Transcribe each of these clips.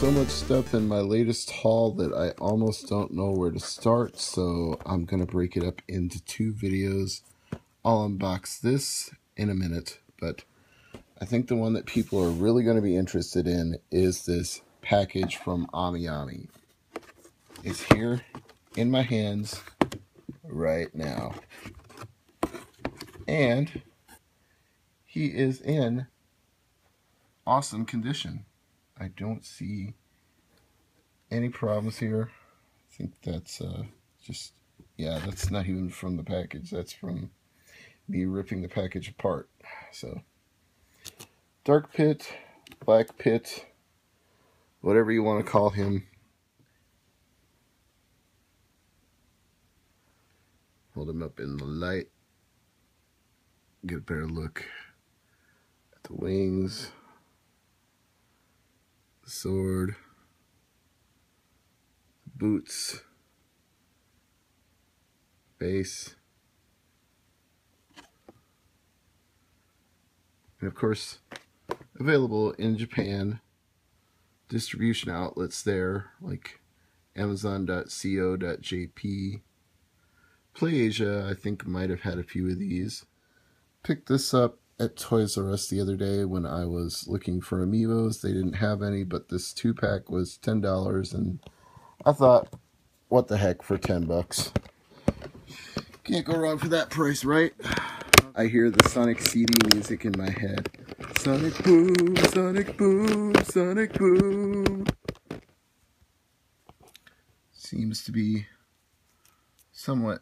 so much stuff in my latest haul that I almost don't know where to start, so I'm going to break it up into 2 videos. I'll unbox this in a minute, but I think the one that people are really going to be interested in is this package from Amiibo. It's here in my hands right now. And he is in awesome condition. I don't see any problems here. I think that's just, yeah, that's not even from the package. That's from me ripping the package apart. So, Dark Pit, Black Pit, whatever you want to call him. Hold him up in the light. Get a better look at the wings, the sword, the boots, base, and of course available in Japan. Distribution outlets there like Amazon.co.jp. PlayAsia, I think, might have had a few of these. Picked this up at Toys R Us the other day when I was looking for Amiibos. They didn't have any, but this 2-pack was $10, and I thought, what the heck, for 10 bucks. Can't go wrong for that price, right? I hear the Sonic CD music in my head. Sonic boom, Sonic boom, Sonic boom. Seems to be somewhat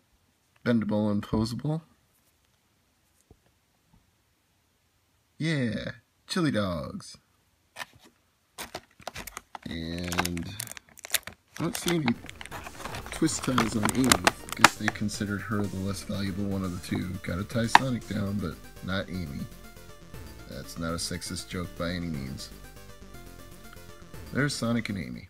bendable and posable. Yeah, chili dogs. And I don't see any twist ties on Amy. I guess they considered her the less valuable one of the two. Gotta tie Sonic down, but not Amy. That's not a sexist joke by any means. There's Sonic and Amy.